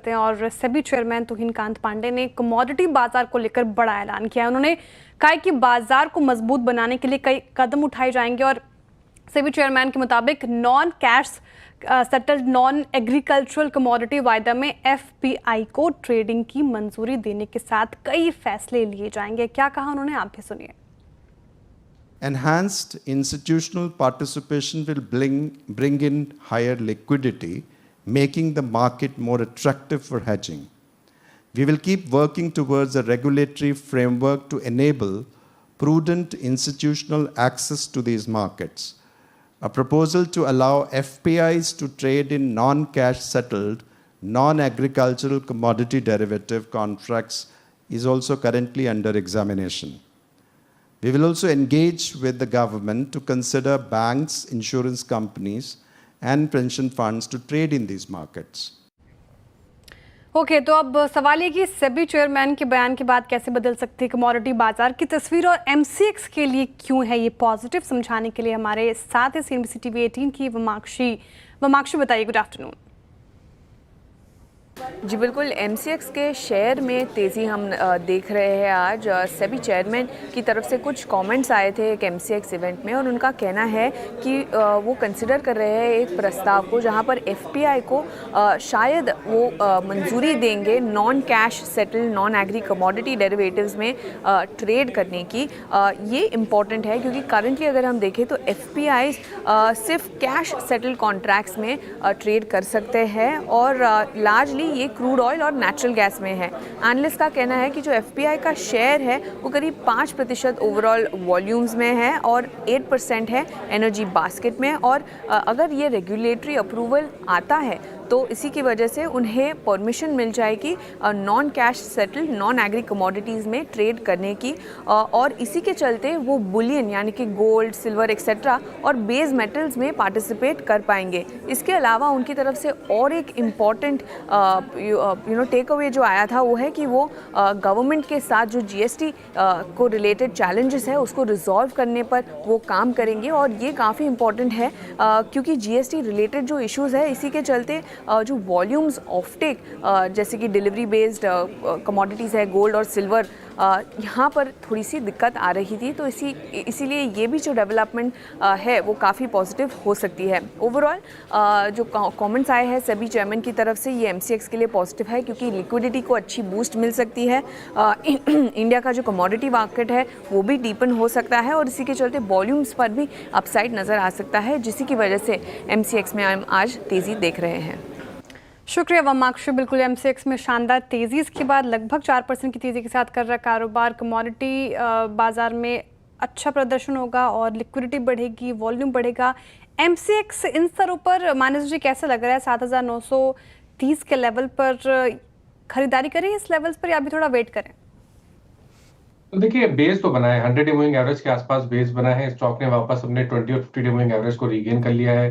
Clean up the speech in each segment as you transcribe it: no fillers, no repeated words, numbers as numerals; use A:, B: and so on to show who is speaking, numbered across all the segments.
A: करते हैं। और सेबी चेयरमैन तुहिन कांत पांडे ने कमोडिटी बाजार को लेकर बड़ा ऐलान किया। उन्होंने कहा कि बाजार को मजबूत बनाने के लिए कई कदम उठाए जाएंगे और सेबी चेयरमैन के मुताबिक non cash settled non agricultural commodity वायदा में एफपीआई को ट्रेडिंग की मंजूरी देने के साथ कई फैसले लिए जाएंगे। क्या कहा उन्होंने, आप भी सुनिए।
B: Enhanced institutional participation will bring in higher liquidity, making the market more attractive for hedging. We will keep working towards a regulatory framework to enable prudent institutional access to these markets. A proposal to allow FPIs to trade in non-cash settled, non-agricultural commodity derivative contracts is also currently under examination. We will also engage with the government to consider banks, insurance companies, and pension funds to trade in these markets.
A: Okay, तो अब सवाल ये कि SEBI chairman के बयान के बाद कैसे बदल सकती है कमोडिटी बाजार की तस्वीर और एमसीएक्स के लिए क्यों है ये पॉजिटिव, समझाने के लिए हमारे साथ है सीएनबीसी टीवी 18 की वमाक्षी। बताइए, गुड आफ्टरनून।
C: जी बिल्कुल, एमसीएक्स के शेयर में तेज़ी हम देख रहे हैं। आज सेबी चेयरमैन की तरफ से कुछ कमेंट्स आए थे एक एमसीएक्स इवेंट में और उनका कहना है कि वो कंसिडर कर रहे हैं एक प्रस्ताव को जहां पर एफपीआई को शायद वो मंजूरी देंगे non cash settle non agree commodity derivatives में ट्रेड करने की। ये इम्पॉर्टेंट है क्योंकि करंटली अगर हम देखें तो एफपीआई सिर्फ कैश सेटल कॉन्ट्रैक्ट्स में ट्रेड कर सकते हैं और लार्जली ये क्रूड ऑयल और नेचुरल गैस में है। एनालिस्ट का कहना है कि जो एफपीआई का शेयर है वो करीब 5% ओवरऑल वॉल्यूम्स में है और 8% है एनर्जी बास्केट में। और अगर ये रेगुलेटरी अप्रूवल आता है तो इसी की वजह से उन्हें परमिशन मिल जाएगी non cash settled non agree commodities में ट्रेड करने की और इसी के चलते वो बुलियन यानी कि गोल्ड, सिल्वर एक्सेट्रा और बेस मेटल्स में पार्टिसिपेट कर पाएंगे। इसके अलावा उनकी तरफ से और एक इम्पॉर्टेंट टेक अवे जो आया था वो है कि वो गवर्नमेंट के साथ जो जीएसटी को रिलेटेड चैलेंजेस है उसको रिजॉल्व करने पर वो काम करेंगे और ये काफ़ी इम्पॉर्टेंट है क्योंकि जीएसटी रिलेटेड जो इश्यूज़ है इसी के चलते जो वॉल्यूम्स ऑफ टेक जैसे कि डिलीवरी बेस्ड कमोडिटीज़ है गोल्ड और सिल्वर यहाँ पर थोड़ी सी दिक्कत आ रही थी। तो इसीलिए ये भी जो डेवलपमेंट है वो काफ़ी पॉजिटिव हो सकती है। ओवरऑल जो कमेंट्स आए हैं सेबी चेयरमैन की तरफ से ये एमसीएक्स के लिए पॉजिटिव है क्योंकि लिक्विडिटी को अच्छी बूस्ट मिल सकती है। इंडिया का जो कमोडिटी मार्केट है वो भी डीपन हो सकता है और इसी के चलते वॉल्यूम्स पर भी अपसाइड नज़र आ सकता है जिसी की वजह से एमसीएक्स में हम आज तेज़ी देख रहे हैं।
A: शुक्रिया वमाक्षी। बिल्कुल, एमसीएक्स में शानदार तेज़ी इसके बाद लगभग 4% की तेज़ी के साथ कर रहा कारोबार। कमोडिटी बाजार में अच्छा प्रदर्शन होगा और लिक्विडिटी बढ़ेगी, वॉल्यूम बढ़ेगा। एमसीएक्स इन स्तरों पर मानस जी कैसा लग रहा है? 7,930 के लेवल पर खरीदारी करें इस लेवल्स पर या अभी थोड़ा वेट करें?
D: तो देखिए, बेस तो बना है 100 डे मूविंग एवरेज के आसपास बेस बना है। स्टॉक ने वापस अपने 20 और 50 डे मूविंग एवरेज को रीगेन कर लिया है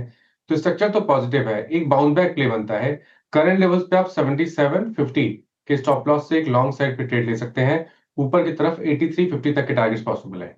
D: तो स्ट्रक्चर तो पॉजिटिव है। एक बाउंस बैक प्ले बनता है। करंट लेवल्स पे आप 77.50 के स्टॉप लॉस से एक लॉन्ग साइड पे ट्रेड ले सकते हैं। ऊपर की तरफ 83.50 तक के टारगेट्स पॉसिबल है।